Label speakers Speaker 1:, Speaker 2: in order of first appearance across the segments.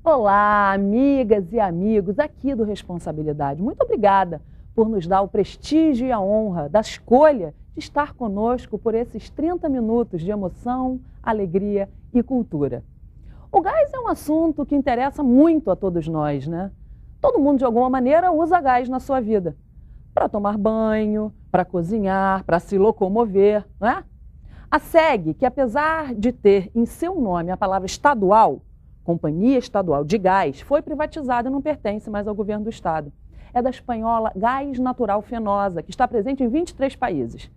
Speaker 1: Olá, amigas e amigos aqui do Responsabilidade. Muito obrigada por nos dar o prestígio e a honra da escolha de estar conosco por esses 30 minutos de emoção, alegria e cultura. O gás é um assunto que interessa muito a todos nós, né? Todo mundo, de alguma maneira, usa gás na sua vida. Para tomar banho, para cozinhar, para se locomover, não é? A SEG, que apesar de ter em seu nome a palavra estadual, Companhia Estadual de Gás, foi privatizada e não pertence mais ao governo do estado. É da espanhola Gás Natural Fenosa, que está presente em 23 países.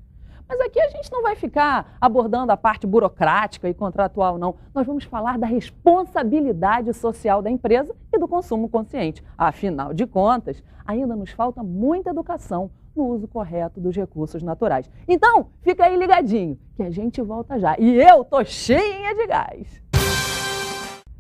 Speaker 1: Mas aqui a gente não vai ficar abordando a parte burocrática e contratual, não. Nós vamos falar da responsabilidade social da empresa e do consumo consciente. Afinal de contas, ainda nos falta muita educação no uso correto dos recursos naturais. Então, fica aí ligadinho, que a gente volta já. E eu tô cheinha de gás.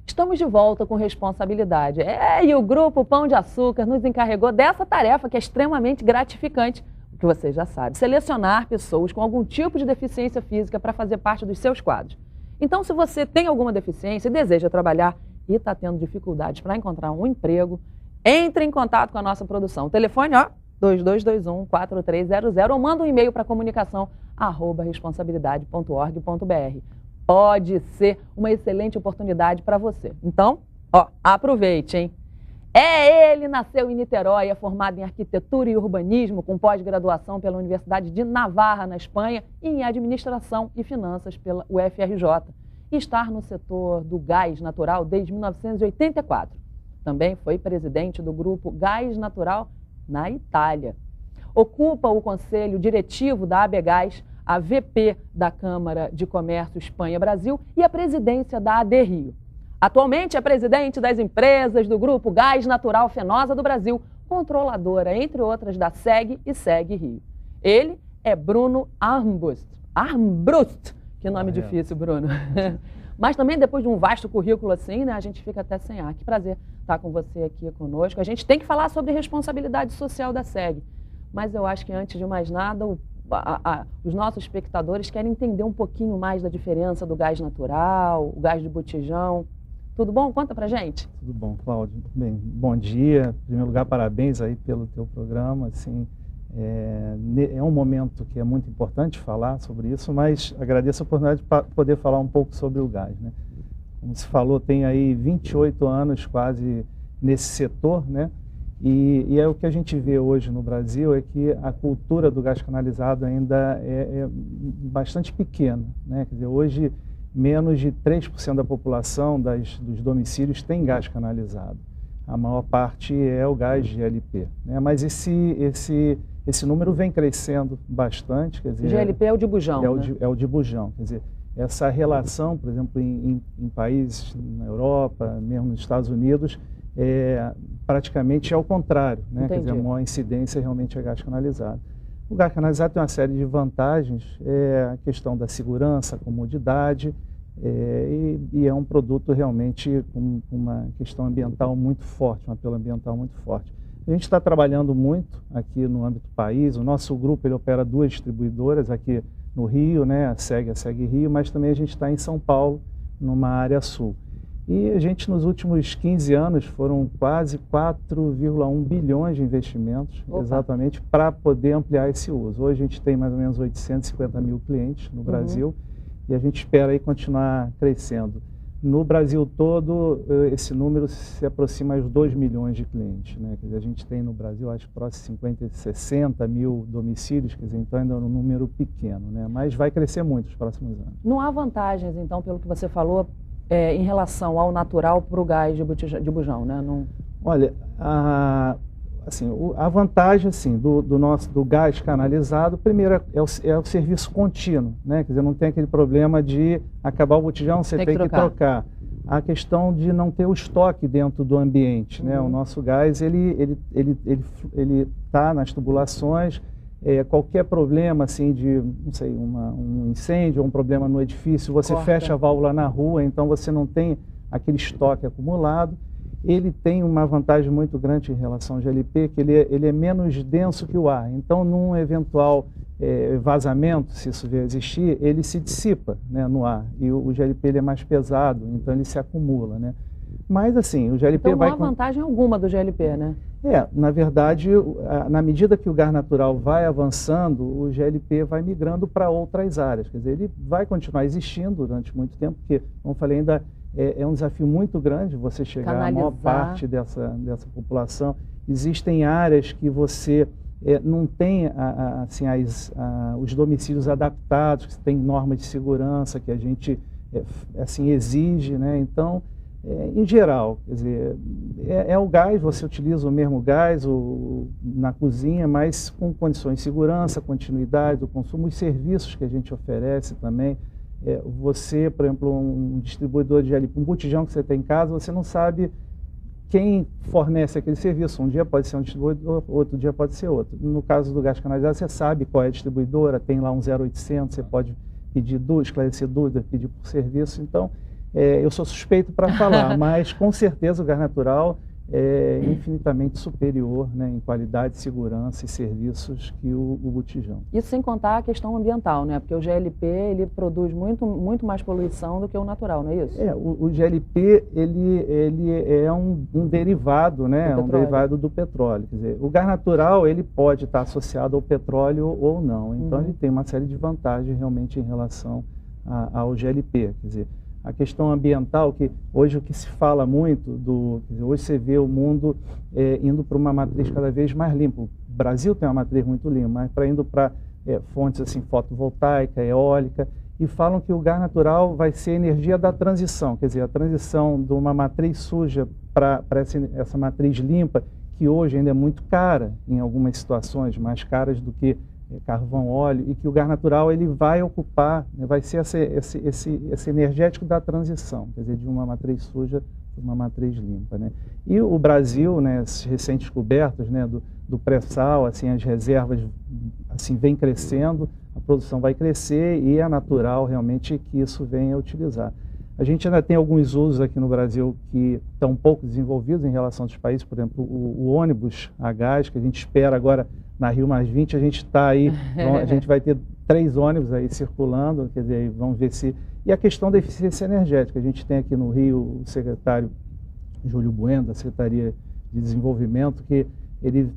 Speaker 1: Estamos de volta com responsabilidade. E o Grupo Pão de Açúcar nos encarregou dessa tarefa que é extremamente gratificante, o que você já sabe, selecionar pessoas com algum tipo de deficiência física para fazer parte dos seus quadros. Então, se você tem alguma deficiência e deseja trabalhar e está tendo dificuldades para encontrar um emprego, entre em contato com a nossa produção. O telefone, 2221-4300 ou manda um e-mail para comunicação@responsabilidade.org.br. Pode ser uma excelente oportunidade para você. Então, aproveite, hein? Ele nasceu em Niterói, é formado em arquitetura e urbanismo, com pós-graduação pela Universidade de Navarra, na Espanha, e em administração e finanças pela UFRJ. E está no setor do gás natural desde 1984. Também foi presidente do grupo Gás Natural na Itália. Ocupa o conselho diretivo da AB Gás, a VP da Câmara de Comércio Espanha-Brasil e a presidência da AD Rio. Atualmente é presidente das empresas do Grupo Gás Natural Fenosa do Brasil, controladora, entre outras, da SEG e SEG Rio. Ele é Bruno Armbrust. Que nome difícil, Bruno. Mas também, depois de um vasto currículo assim, né, a gente fica até sem ar. Que prazer estar com você aqui conosco. A gente tem que falar sobre responsabilidade social da SEG. Mas eu acho que, antes de mais nada, os nossos espectadores querem entender um pouquinho mais da diferença do gás natural, o gás de botijão. Tudo bom? Conta pra gente.
Speaker 2: Tudo bom, Cláudio. Bem, bom dia. Em primeiro lugar, parabéns aí pelo teu programa. Assim, é um momento que é muito importante falar sobre isso, mas agradeço a oportunidade de poder falar um pouco sobre o gás, né? Como se falou, tem aí 28 anos quase nesse setor, né? E é o que a gente vê hoje no Brasil é que a cultura do gás canalizado ainda é bastante pequena, né? Quer dizer, hoje menos de 3% da população dos domicílios tem gás canalizado. A maior parte é o gás GLP, né? Mas esse número vem crescendo bastante. Quer dizer,
Speaker 1: GLP é o de bujão, né?
Speaker 2: É o de bujão. Quer dizer, essa relação, por exemplo, em países na Europa, mesmo nos Estados Unidos, praticamente é o contrário, né? Quer dizer, a maior incidência realmente é gás canalizado. O gás canalizado tem uma série de vantagens, a questão da segurança, a comodidade, e é um produto realmente com uma questão ambiental muito forte, um apelo ambiental muito forte. A gente está trabalhando muito aqui no âmbito do país. O nosso grupo ele opera 2 distribuidoras aqui no Rio, né? A SEG Rio, mas também a gente está em São Paulo, numa área sul. E a gente, nos últimos 15 anos, foram quase 4,1 bilhões de investimentos, exatamente, para poder ampliar esse uso. Hoje a gente tem mais ou menos 850 mil clientes no Brasil e a gente espera aí continuar crescendo. No Brasil todo, esse número se aproxima aos 2 milhões de clientes, né? Quer dizer, a gente tem no Brasil, acho que próximo 60 mil domicílios, quer dizer, então ainda é um número pequeno, né? Mas vai crescer muito nos próximos anos.
Speaker 1: Não há vantagens, então, pelo que você falou, em relação ao natural para o gás de bujão, né? Não...
Speaker 2: Olha, a vantagem assim, do gás canalizado, primeiro é o serviço contínuo, né? Quer dizer, não tem aquele problema de acabar o botijão, você tem que trocar. A questão de não ter o estoque dentro do ambiente, né? O nosso gás, ele está nas tubulações. Qualquer problema assim de, não sei, um incêndio ou um problema no edifício, você fecha a válvula na rua, então você não tem aquele estoque acumulado. Ele tem uma vantagem muito grande em relação ao GLP, que ele é menos denso que o ar. Então, num eventual vazamento, se isso vier a existir, ele se dissipa, né, no ar. E o GLP ele é mais pesado, então ele se acumula, né? Mas, assim, o GLP
Speaker 1: então, não há vantagem alguma do GLP, né?
Speaker 2: Na verdade, na medida que o gás natural vai avançando, o GLP vai migrando para outras áreas. Quer dizer, ele vai continuar existindo durante muito tempo, porque, como eu falei, ainda é um desafio muito grande você chegar à maior parte dessa população. Existem áreas que você não tem assim, os domicílios adaptados, que tem normas de segurança que a gente assim, exige, né? Então, em geral, quer dizer, o gás, você utiliza o mesmo gás na cozinha, mas com condições de segurança, continuidade do consumo, os serviços que a gente oferece também. Você, por exemplo, um distribuidor de GLP, um botijão que você tem em casa, você não sabe quem fornece aquele serviço. Um dia pode ser um distribuidor, outro dia pode ser outro. No caso do gás canalizado, você sabe qual é a distribuidora, tem lá um 0800, você pode pedir esclarecer dúvida, pedir por serviço. Então, eu sou suspeito para falar, mas com certeza o gás natural é infinitamente superior, né, em qualidade, segurança e serviços que o botijão.
Speaker 1: Isso sem contar a questão ambiental, né? Porque o GLP ele produz muito mais poluição do que o natural, não é isso?
Speaker 2: O GLP ele é um derivado, né? Um derivado do petróleo. Quer dizer, o gás natural ele pode estar associado ao petróleo ou não. Então ele tem uma série de vantagens realmente em relação ao GLP. Quer dizer, a questão ambiental, que hoje o que se fala muito, hoje você vê o mundo indo para uma matriz cada vez mais limpa. O Brasil tem uma matriz muito limpa, mas indo para fontes assim, fotovoltaica, eólica, e falam que o gás natural vai ser a energia da transição, quer dizer, a transição de uma matriz suja para essa matriz limpa, que hoje ainda é muito cara, em algumas situações, mais caras do que carvão, óleo, e que o gás natural ele vai ocupar, né, vai ser esse energético da transição, quer dizer, de uma matriz suja para uma matriz limpa, né? E o Brasil, né, as recentes descobertas, né, do pré-sal, assim, as reservas assim, vem crescendo, a produção vai crescer e é natural realmente que isso venha a utilizar. A gente ainda tem alguns usos aqui no Brasil que estão um pouco desenvolvidos em relação aos países, por exemplo, o ônibus a gás, que a gente espera agora na Rio+20, a gente está aí, a gente vai ter 3 ônibus aí circulando, quer dizer, vamos ver se... E a questão da eficiência energética, a gente tem aqui no Rio o secretário Júlio Bueno, da Secretaria de Desenvolvimento, que ele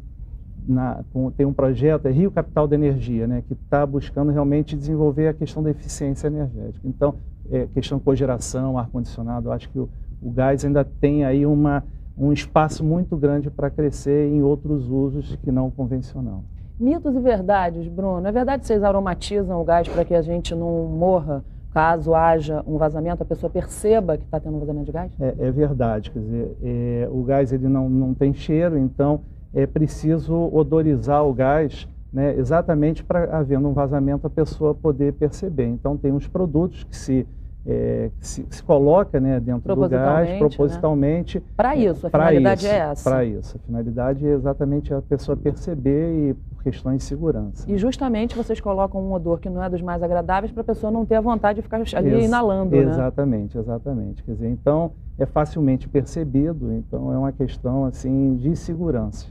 Speaker 2: tem um projeto, Rio Capital da Energia, né, que está buscando realmente desenvolver a questão da eficiência energética. Então, questão de cogeração, ar-condicionado, acho que o gás ainda tem aí um espaço muito grande para crescer em outros usos que não convencional.
Speaker 1: Mitos e verdades, Bruno. É verdade que vocês aromatizam o gás para que a gente não morra caso haja um vazamento, a pessoa perceba que está tendo um vazamento de gás?
Speaker 2: É verdade, quer dizer, o gás ele não tem cheiro, então é preciso odorizar o gás, né, exatamente para, havendo um vazamento, a pessoa poder perceber. Então tem uns produtos que se coloca, né, dentro do gás, propositalmente. Né?
Speaker 1: Para isso, a finalidade é essa?
Speaker 2: Para isso, a finalidade é exatamente a pessoa perceber e por questões de segurança.
Speaker 1: E justamente vocês colocam um odor que não é dos mais agradáveis para a pessoa não ter a vontade de ficar ali inalando,
Speaker 2: exatamente, né? Exatamente. Quer dizer, então é facilmente percebido, então é uma questão assim de segurança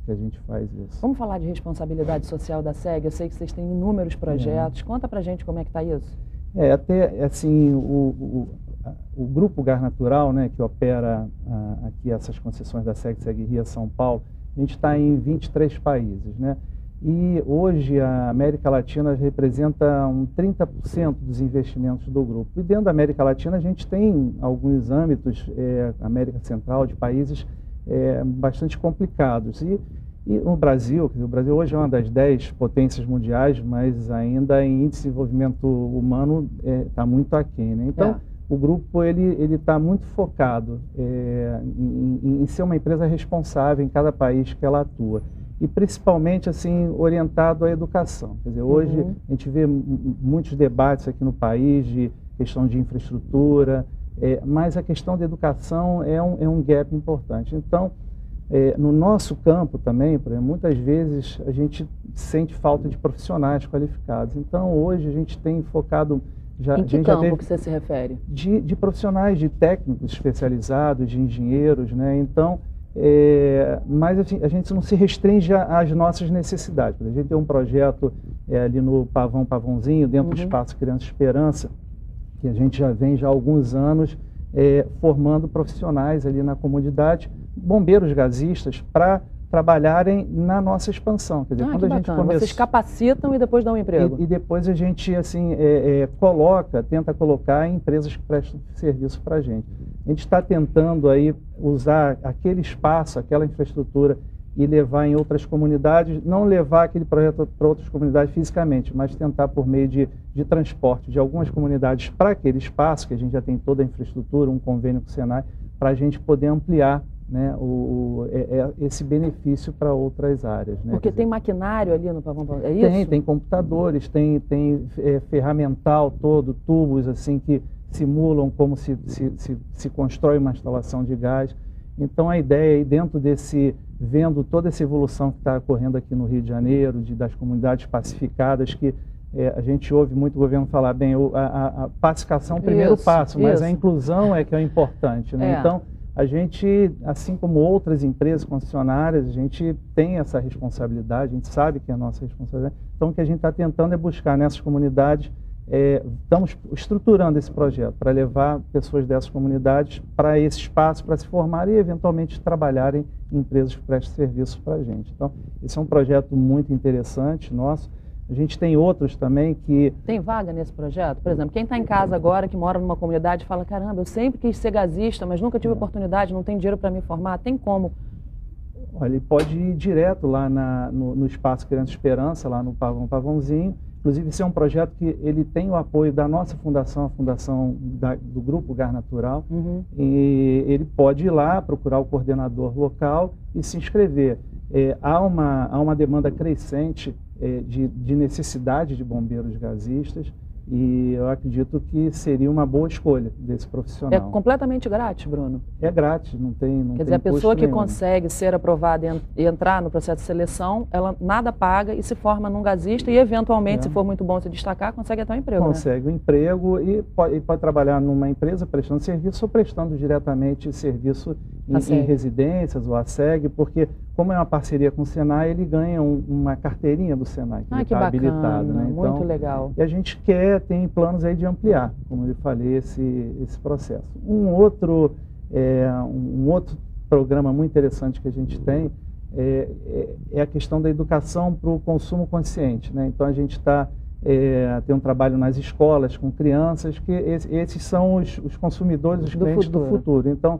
Speaker 2: que a gente faz isso.
Speaker 1: Vamos falar de responsabilidade social da SEG? Eu sei que vocês têm inúmeros projetos. Conta pra gente como é que está isso.
Speaker 2: Até assim, o Grupo Gás Natural, né, que opera aqui essas concessões da SEG Rio São Paulo, a gente está em 23 países, né? E hoje a América Latina representa 30% dos investimentos do grupo. E dentro da América Latina a gente tem alguns âmbitos, América Central, de países bastante complicados. E no Brasil, o Brasil hoje é uma das 10 potências mundiais, mas ainda em índice de desenvolvimento humano está muito aquém, né? Então, o grupo ele está muito focado em ser uma empresa responsável em cada país que ela atua. E principalmente assim, orientado à educação. Quer dizer, hoje a gente vê muitos debates aqui no país de questão de infraestrutura, mas a questão da educação é um gap importante. Então, no nosso campo também, por exemplo, muitas vezes a gente sente falta de profissionais qualificados. Então, hoje a gente tem focado...
Speaker 1: Em que campo que você se refere?
Speaker 2: De profissionais, de técnicos especializados, de engenheiros, né? Então, mas a gente não se restringe às nossas necessidades. A gente tem um projeto ali no Pavãozinho, dentro do Espaço Criança Esperança, que a gente já vem há alguns anos formando profissionais ali na comunidade, bombeiros gasistas, para trabalharem na nossa expansão.
Speaker 1: Quer dizer, quando a gente começa... Vocês capacitam e depois dão um emprego.
Speaker 2: E depois a gente assim, tenta colocar em empresas que prestam serviço para a gente. A gente está tentando aí usar aquele espaço, aquela infraestrutura e levar em outras comunidades, não levar aquele projeto para outras comunidades fisicamente, mas tentar por meio de transporte de algumas comunidades para aquele espaço, que a gente já tem toda a infraestrutura, um convênio com o Senai, para a gente poder ampliar, né, esse benefício para outras áreas. Né?
Speaker 1: Porque tem maquinário ali no Pavão, é isso?
Speaker 2: Tem computadores, tem ferramental todo, tubos assim que simulam como se constrói uma instalação de gás. Então a ideia aí dentro vendo toda essa evolução que está ocorrendo aqui no Rio de Janeiro, das comunidades pacificadas, que a gente ouve muito o governo falar, bem, a pacificação é o primeiro passo, mas a inclusão é que é o importante, né? Então, a gente, assim como outras empresas concessionárias, a gente tem essa responsabilidade, a gente sabe que é a nossa responsabilidade. Então, o que a gente está tentando é buscar nessas comunidades, estamos estruturando esse projeto para levar pessoas dessas comunidades para esse espaço, para se formarem e, eventualmente, trabalharem em empresas que prestem serviços para a gente. Então, esse é um projeto muito interessante nosso. A gente tem outros também que...
Speaker 1: Tem vaga nesse projeto? Por exemplo, quem está em casa agora, que mora numa comunidade, fala, caramba, eu sempre quis ser gasista, mas nunca tive oportunidade, não tenho dinheiro para me formar, tem como?
Speaker 2: Olha, ele pode ir direto lá no Espaço Criança Esperança, lá no Pavãozinho. Inclusive, esse é um projeto que ele tem o apoio da nossa fundação, a fundação do Grupo Gás Natural. E ele pode ir lá, procurar o coordenador local e se inscrever. Há uma demanda crescente de necessidade de bombeiros gasistas e eu acredito que seria uma boa escolha desse profissional.
Speaker 1: É completamente grátis, Bruno?
Speaker 2: É grátis, não tem
Speaker 1: Quer dizer, a pessoa que consegue ser aprovada e entrar no processo de seleção, ela nada paga e se forma num gasista e, eventualmente, se for muito bom se destacar, consegue até um emprego.
Speaker 2: Consegue um emprego e pode trabalhar numa empresa prestando serviço ou prestando diretamente serviço em residências ou ASEG, porque como é uma parceria com o Senai, ele ganha uma carteirinha do Senai, que está habilitado. Né? Então,
Speaker 1: muito legal.
Speaker 2: E a gente tem planos aí de ampliar, como eu falei, esse processo. Um outro programa muito interessante que a gente tem é a questão da educação para o consumo consciente. Né? Então a gente tem um trabalho nas escolas com crianças, que esses são os consumidores, os clientes do futuro. Então,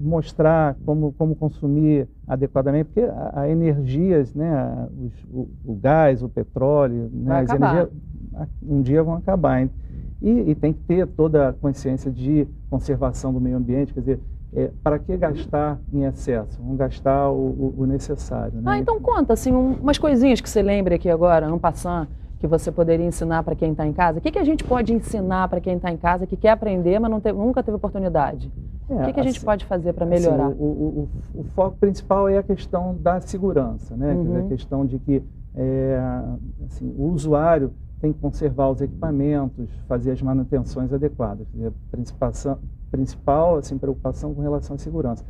Speaker 2: mostrar como consumir adequadamente, porque a energias, né, o gás, o petróleo, né, as energias um dia vão acabar. E tem que ter toda a consciência de conservação do meio ambiente, quer dizer, para que gastar em excesso? Vamos gastar o necessário. Né?
Speaker 1: Então conta, assim, umas coisinhas que você lembre aqui agora, en passant, que você poderia ensinar para quem está em casa. O que a gente pode ensinar para quem está em casa, que quer aprender, mas nunca teve oportunidade? O que a gente pode fazer para melhorar?
Speaker 2: Assim, o foco principal é a questão da segurança, né? Quer dizer, a questão de que assim, o usuário tem que conservar os equipamentos, fazer as manutenções adequadas. Quer dizer, a principal assim, preocupação com relação à segurança.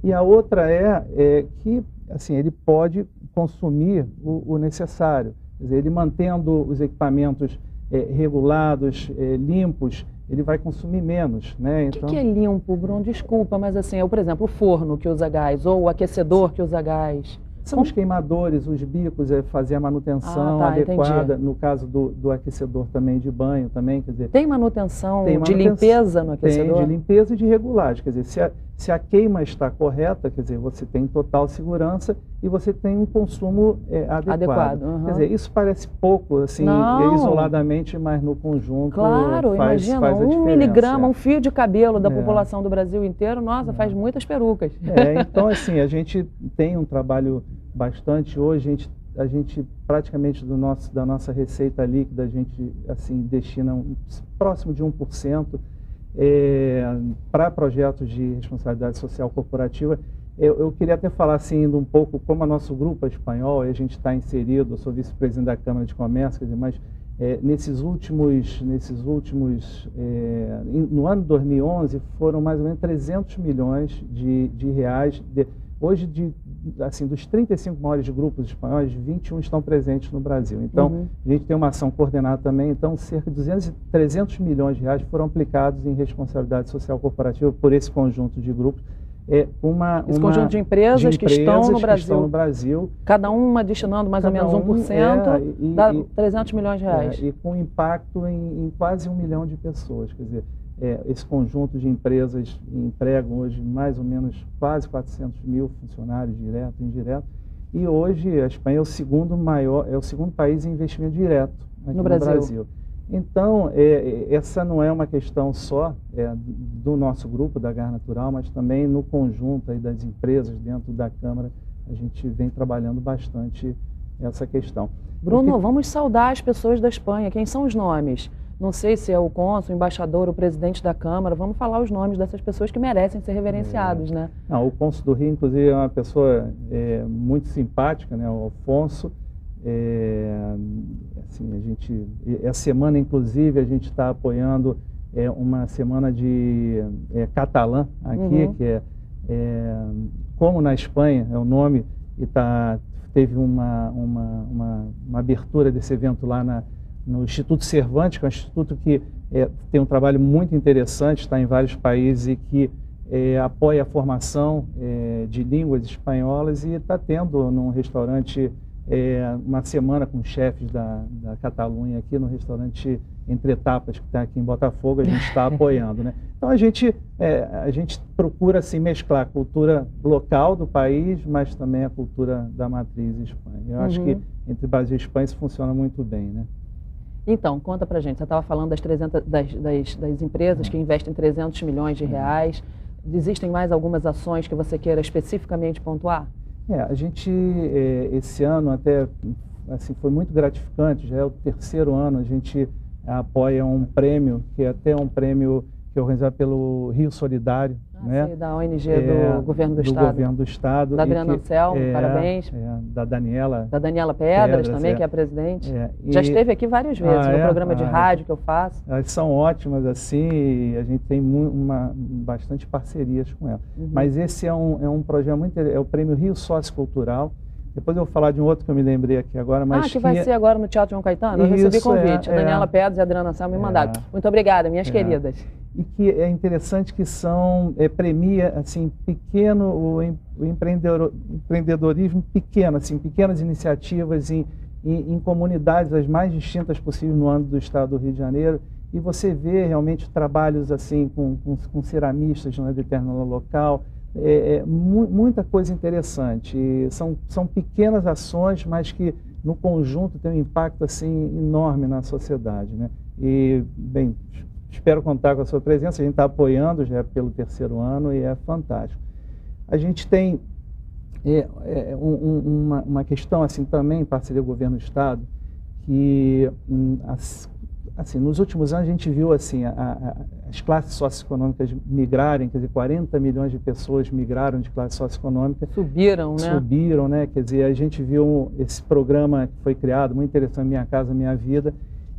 Speaker 2: E a outra é que assim, ele pode consumir o necessário. Quer dizer, ele mantendo os equipamentos regulados, limpos, ele vai consumir menos. Né?
Speaker 1: Então... O que é limpo, Bruno? Desculpa, mas assim, por exemplo, o forno que usa gás ou o aquecedor que usa gás.
Speaker 2: São os queimadores, os bicos, fazer a manutenção adequada. Entendi. No caso do aquecedor também de banho, também, quer dizer...
Speaker 1: Tem manutenção de limpeza no aquecedor?
Speaker 2: Tem, de limpeza e de regulagem. Quer dizer, se a queima está correta, quer dizer, você tem total segurança e você tem um consumo adequado. Quer dizer, isso parece pouco, assim, isoladamente, mas no conjunto faz a diferença.
Speaker 1: 1 miligrama, um fio de cabelo da população do Brasil inteiro, nossa, faz muitas perucas.
Speaker 2: Então, assim, a gente tem um trabalho bastante hoje, a gente praticamente da nossa receita líquida, a gente assim, destina próximo de 1% para projetos de responsabilidade social corporativa. Eu queria até falar assim, um pouco como o nosso grupo é espanhol, e a gente está inserido, eu sou vice-presidente da Câmara de Comércio, quer dizer, mas no ano de 2011 foram mais ou menos 300 milhões de reais. Hoje, assim, dos 35 maiores grupos espanhóis, 21 estão presentes no Brasil. Então, a gente tem uma ação coordenada também, então cerca de 300 milhões de reais foram aplicados em responsabilidade social corporativa por esse conjunto de grupos.
Speaker 1: Esse conjunto de empresas que estão no Brasil. Cada uma destinando mais ou menos 1%, dá 300 milhões de reais.
Speaker 2: E com impacto em quase 1 milhão de pessoas. Quer dizer, esse conjunto de empresas empregam hoje mais ou menos quase 400 mil funcionários, direto e indireto. E hoje a Espanha é o segundo país em investimento direto aqui no Brasil. Então, essa não é uma questão só do nosso grupo, da Gás Natural, mas também no conjunto aí das empresas dentro da Câmara, a gente vem trabalhando bastante essa questão.
Speaker 1: Bruno, vamos saudar as pessoas da Espanha. Quem são os nomes? Não sei se é o cônsul, o embaixador, o presidente da Câmara. Vamos falar os nomes dessas pessoas que merecem ser reverenciados, né?
Speaker 2: Não, o cônsul do Rio, inclusive, é uma pessoa muito simpática, né? O Afonso. Assim, essa semana, inclusive, a gente está apoiando uma semana de catalã aqui, que como na Espanha é o nome, e teve uma abertura desse evento lá no Instituto Cervantes, que é um instituto que tem um trabalho muito interessante, está em vários países e que apoia a formação de línguas espanholas, e está tendo num restaurante uma semana com chefes da Catalunha aqui no restaurante Entre Etapas, que está aqui em Botafogo, a gente está apoiando, né? Então a gente procura assim, mesclar a cultura local do país, mas também a cultura da matriz Espanha. Eu acho que entre Brasil e Espanha isso funciona muito bem, né?
Speaker 1: Então, conta pra gente, você estava falando das empresas que investem 300 milhões de reais. Existem mais algumas ações que você queira especificamente pontuar?
Speaker 2: A gente, esse ano até, assim, foi muito gratificante, já é o terceiro ano, a gente apoia um prêmio, que é até um prêmio que é organizado pelo Rio Solidário, né?
Speaker 1: Sim, da ONG do Governo do Estado.
Speaker 2: Do Governo do Estado.
Speaker 1: Da Adriana Anselmo, parabéns.
Speaker 2: Da Daniela.
Speaker 1: Da Daniela Pedras também, que é a presidente. Já esteve aqui várias vezes no programa de rádio que eu faço.
Speaker 2: Elas são ótimas, assim, e a gente tem bastante parcerias com elas. Mas esse é um projeto muito interessante, é o Prêmio Rio Sociocultural. Depois eu vou falar de um outro que eu me lembrei aqui agora. Mas
Speaker 1: que vai ser agora no Teatro João Caetano? Eu recebi convite. A Daniela Pedras e a Adriana Anselmo me mandaram. Muito obrigada, minhas queridas.
Speaker 2: E que é interessante que premia assim, o empreendedorismo pequeno, assim, pequenas iniciativas em comunidades as mais distintas possíveis no âmbito do Estado do Rio de Janeiro. E você vê realmente trabalhos assim com ceramistas na determinado local. Muita coisa interessante. São pequenas ações, mas que no conjunto tem um impacto assim enorme na sociedade, né? E, bem, espero contar com a sua presença. A gente está apoiando já pelo terceiro ano e é fantástico. A gente tem uma questão assim também, em parceria com o Governo do Estado, que assim, nos últimos anos a gente viu assim, as classes socioeconômicas migrarem, quer dizer, 40 milhões de pessoas migraram de classe socioeconômica.
Speaker 1: Subiram, né?
Speaker 2: Subiram, né? Quer dizer, a gente viu esse programa que foi criado, muito interessante, Minha Casa Minha Vida,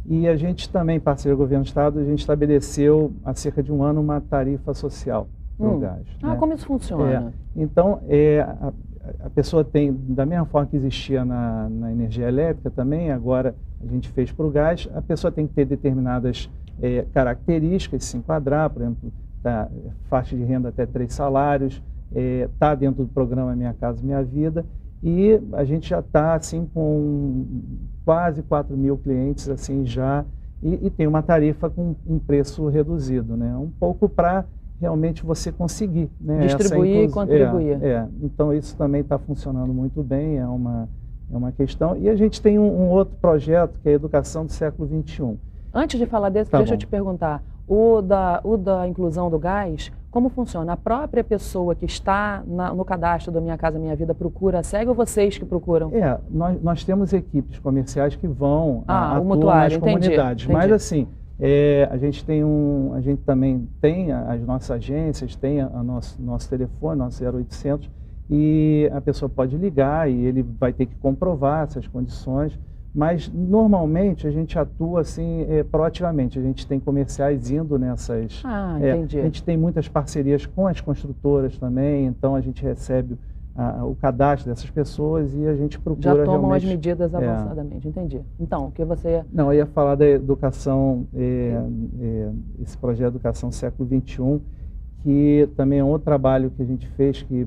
Speaker 2: e a gente também, em parceria com o Governo do Estado, a gente estabeleceu há cerca de um ano uma tarifa social no gás. Né?
Speaker 1: Como isso funciona?
Speaker 2: Então, a pessoa tem, da mesma forma que existia na energia elétrica também, agora a gente fez para o gás, a pessoa tem que ter determinadas características, se enquadrar, por exemplo, faixa de renda até 3 salários, está dentro do programa Minha Casa Minha Vida, e a gente já está assim, com quase 4 mil clientes assim, já, e tem uma tarifa com um preço reduzido, né? Um pouco para realmente você conseguir, né,
Speaker 1: distribuir e contribuir.
Speaker 2: Então isso também está funcionando muito bem, é uma questão. E a gente tem um outro projeto que é a Educação do Século XXI.
Speaker 1: Antes de falar desse, deixa eu te perguntar, o da inclusão do gás, como funciona? A própria pessoa que está no cadastro do Minha Casa Minha Vida segue, ou vocês que procuram?
Speaker 2: Nós temos equipes comerciais que vão atuar nas comunidades,
Speaker 1: entendi.
Speaker 2: Mas assim, a gente também tem as nossas agências, tem nosso telefone, nosso 0800, e a pessoa pode ligar e ele vai ter que comprovar essas condições, mas normalmente a gente atua assim proativamente, a gente tem comerciais indo nessas...
Speaker 1: entendi.
Speaker 2: A gente tem muitas parcerias com as construtoras também, então a gente recebe o cadastro dessas pessoas e a gente procura
Speaker 1: já tomam
Speaker 2: realmente,
Speaker 1: as medidas avançadamente, entendi. Então, o que você...
Speaker 2: Não, eu ia falar da educação, esse projeto Educação Século XXI, que também é um outro trabalho que a gente fez que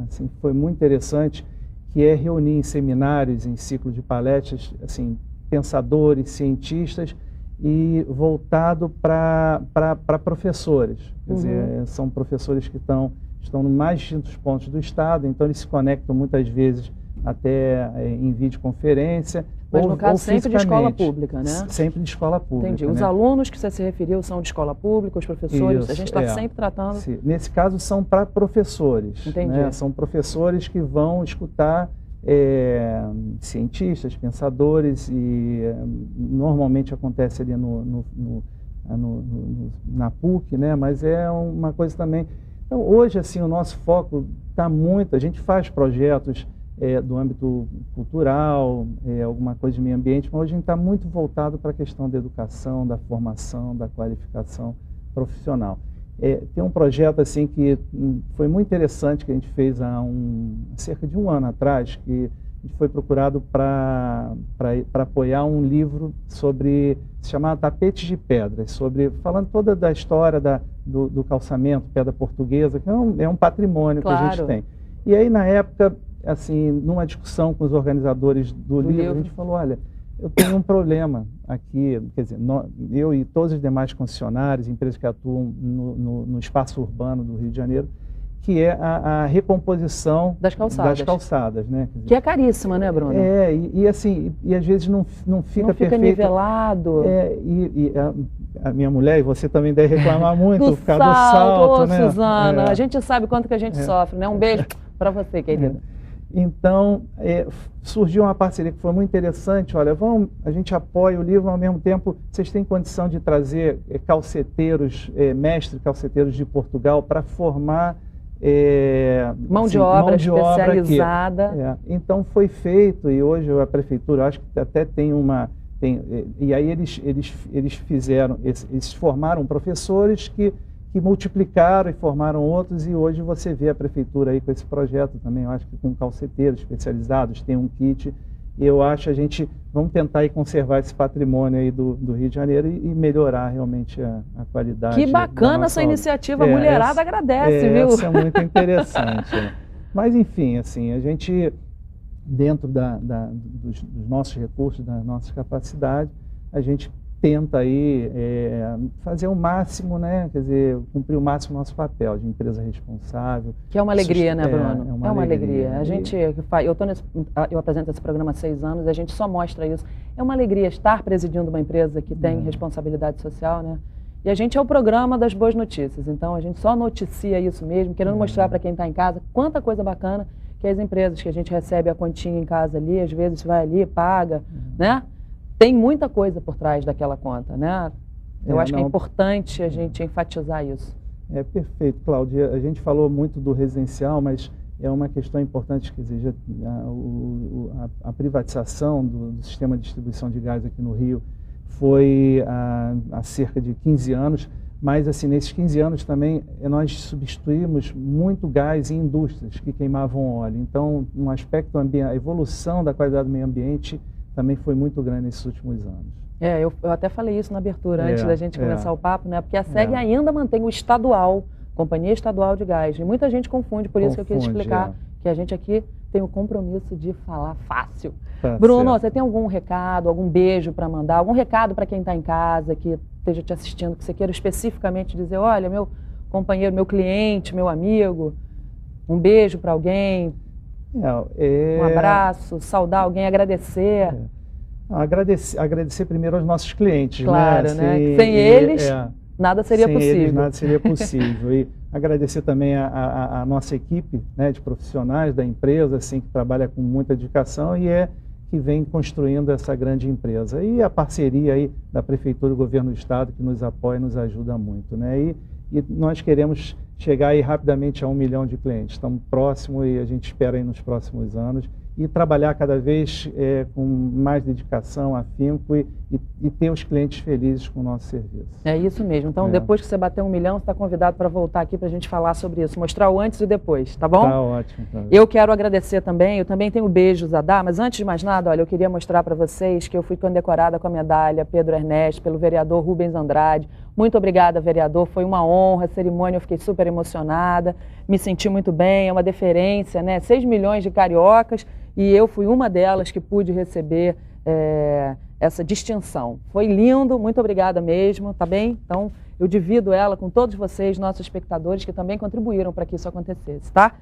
Speaker 2: assim, foi muito interessante, que é reunir em seminários, em ciclos de palestras, assim, pensadores, cientistas, e voltado para professores. Quer dizer, são professores que estão em mais distintos pontos do estado, então eles se conectam muitas vezes até em videoconferência.
Speaker 1: Mas no caso sempre de escola pública, né?
Speaker 2: Sempre de escola pública.
Speaker 1: Entendi. Os alunos que você se referiu são de escola pública, os professores, isso, a gente está sempre tratando...
Speaker 2: Sim. Nesse caso são para professores.
Speaker 1: Entendi.
Speaker 2: Né? São professores que vão escutar cientistas, pensadores, e normalmente acontece ali na PUC, né? Mas é uma coisa também... Então, hoje, assim, o nosso foco está muito... A gente faz projetos do âmbito cultural, alguma coisa de meio ambiente, mas hoje a gente está muito voltado para a questão da educação, da formação, da qualificação profissional. Tem um projeto assim que foi muito interessante que a gente fez há cerca de um ano atrás, que a gente foi procurado para apoiar um livro se chamava Tapetes de Pedras, falando toda da história do calçamento, pedra portuguesa, que é um patrimônio que a gente tem. E aí, na época, assim, numa discussão com os organizadores do livro, a gente falou, olha, eu tenho um problema aqui, quer dizer, eu e todos os demais concessionários, empresas que atuam no espaço urbano do Rio de Janeiro, que é a recomposição das calçadas, né? Quer dizer,
Speaker 1: que é caríssima, né, Bruno?
Speaker 2: E assim, e às vezes não fica perfeito.
Speaker 1: Nivelado.
Speaker 2: A minha mulher, e você também deve reclamar muito por causa do salto, né?
Speaker 1: Suzana, a gente sabe quanto que a gente sofre, né? Um beijo para você, querida.
Speaker 2: Então, surgiu uma parceria que foi muito interessante. Olha, a gente apoia o livro, ao mesmo tempo, vocês têm condição de trazer calceteiros, mestres calceteiros de Portugal para formar
Speaker 1: mão de obra especializada.
Speaker 2: Então, foi feito, e hoje a prefeitura, acho que até tem e aí eles formaram professores que multiplicaram e formaram outros, e hoje você vê a prefeitura aí com esse projeto também, eu acho que com calceteiros especializados, tem um kit, e eu acho vamos tentar aí conservar esse patrimônio aí do Rio de Janeiro e melhorar realmente a qualidade.
Speaker 1: Que bacana essa iniciativa, a mulherada agradece, viu?
Speaker 2: Essa é muito interessante. Mas enfim, assim, a gente, dentro dos nossos recursos, das nossas capacidades, a gente tenta aí fazer o máximo, né? Quer dizer, cumprir o máximo o nosso papel de empresa responsável.
Speaker 1: Que é uma alegria, né, Bruno? É uma alegria. Eu apresento esse programa há 6 anos, a gente só mostra isso. É uma alegria estar presidindo uma empresa que tem responsabilidade social, né? E a gente é o programa das boas notícias, então a gente só noticia isso mesmo, querendo mostrar para quem está em casa quanta coisa bacana que as empresas que a gente recebe a continha em casa ali, às vezes vai ali, paga, né? Tem muita coisa por trás daquela conta, né? Eu acho que é importante a gente enfatizar isso.
Speaker 2: Perfeito, Cláudia. A gente falou muito do residencial, mas é uma questão importante, quer dizer, a privatização do sistema de distribuição de gás aqui no Rio foi há cerca de 15 anos, mas assim, nesses 15 anos também nós substituímos muito gás em indústrias que queimavam óleo. Então, um aspecto ambiental, a evolução da qualidade do meio ambiente também foi muito grande nesses últimos anos.
Speaker 1: Eu até falei isso na abertura, antes da gente começar o papo, né? Porque a SEG ainda mantém o estadual, Companhia Estadual de Gás. E muita gente confunde, por isso que eu quis explicar que a gente aqui tem o compromisso de falar fácil. Bruno, você tem algum recado, algum beijo para mandar, algum recado para quem está em casa, que esteja te assistindo, que você queira especificamente dizer, olha, meu companheiro, meu cliente, meu amigo, um beijo para alguém? Um abraço, saudar alguém, agradecer.
Speaker 2: Agradecer primeiro aos nossos clientes,
Speaker 1: claro,
Speaker 2: né?
Speaker 1: Sem eles, nada seria possível.
Speaker 2: Sem eles, nada seria possível. E agradecer também a nossa equipe, né, de profissionais da empresa, assim, que trabalha com muita dedicação e que vem construindo essa grande empresa. E a parceria aí da Prefeitura e do Governo do Estado, que nos apoia e nos ajuda muito, né? E nós queremos chegar aí rapidamente a 1 milhão de clientes. Estamos próximos e a gente espera aí nos próximos anos. e trabalhar cada vez com mais dedicação, afinco e ter os clientes felizes com o nosso serviço.
Speaker 1: É isso mesmo. Então, depois que você bater 1 milhão, você está convidado para voltar aqui para a gente falar sobre isso, mostrar o antes e o depois, tá bom?
Speaker 2: Tá ótimo. Tá.
Speaker 1: Eu quero agradecer também, eu também tenho beijos a dar, mas antes de mais nada, olha, eu queria mostrar para vocês que eu fui condecorada com a medalha Pedro Ernesto pelo vereador Rubens Andrade. Muito obrigada, vereador, foi uma honra, a cerimônia, eu fiquei super emocionada, me senti muito bem, é uma deferência, né? 6 milhões de cariocas e eu fui uma delas que pude receber essa distinção. Foi lindo, muito obrigada mesmo, tá bem? Então, eu divido ela com todos vocês, nossos espectadores, que também contribuíram para que isso acontecesse, tá?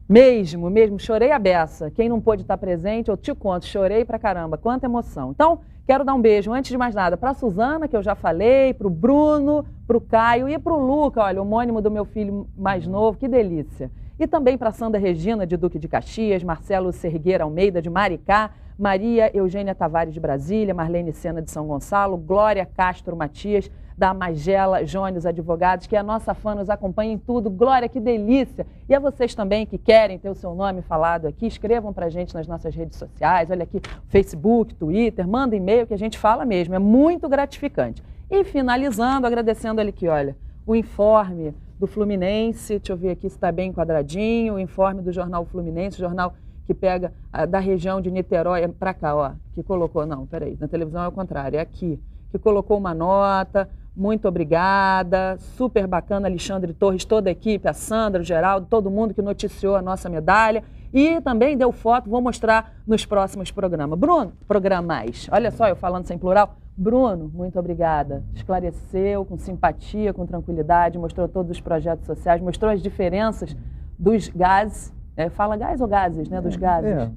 Speaker 1: Mesmo, chorei a beça. Quem não pôde estar presente, eu te conto, chorei pra caramba, quanta emoção. Então, quero dar um beijo, antes de mais nada, para a Suzana, que eu já falei, para o Bruno, para o Caio e para o Luca, olha, homônimo do meu filho mais novo, que delícia. E também para a Sandra Regina, de Duque de Caxias, Marcelo Sergueira Almeida, de Maricá, Maria Eugênia Tavares, de Brasília, Marlene Sena, de São Gonçalo, Glória Castro Matias, da Magela Jones Advogados, que é a nossa fã, nos acompanha em tudo. Glória, que delícia! E a vocês também que querem ter o seu nome falado aqui, escrevam para a gente nas nossas redes sociais, olha aqui, Facebook, Twitter, manda e-mail que a gente fala mesmo, é muito gratificante. E finalizando, agradecendo ele aqui, olha, o informe do Fluminense, deixa eu ver aqui se está bem enquadradinho, o informe do Jornal Fluminense, o jornal que pega da região de Niterói, para cá, ó, que colocou, não, peraí, na televisão é o contrário, é aqui, que colocou uma nota, muito obrigada, super bacana, Alexandre Torres, toda a equipe, a Sandra, o Geraldo, todo mundo que noticiou a nossa medalha e também deu foto, vou mostrar nos próximos programas. Bruno, programais, olha só, eu falando sem plural, Bruno, muito obrigada, esclareceu com simpatia, com tranquilidade, mostrou todos os projetos sociais, mostrou as diferenças dos gases, fala gás ou gases, né, dos gases?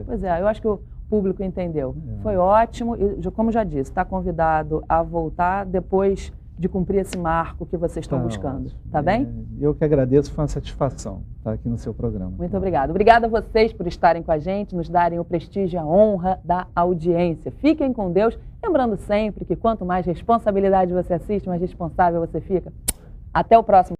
Speaker 1: Pois é, eu acho que o público entendeu. Foi ótimo e, como já disse, está convidado a voltar depois de cumprir esse marco que vocês estão buscando. Tá bem?
Speaker 2: Eu que agradeço, foi uma satisfação estar aqui no seu programa.
Speaker 1: Muito obrigada. Obrigada a vocês por estarem com a gente, nos darem o prestígio e a honra da audiência. Fiquem com Deus, lembrando sempre que quanto mais responsabilidade você assiste, mais responsável você fica. Até o próximo.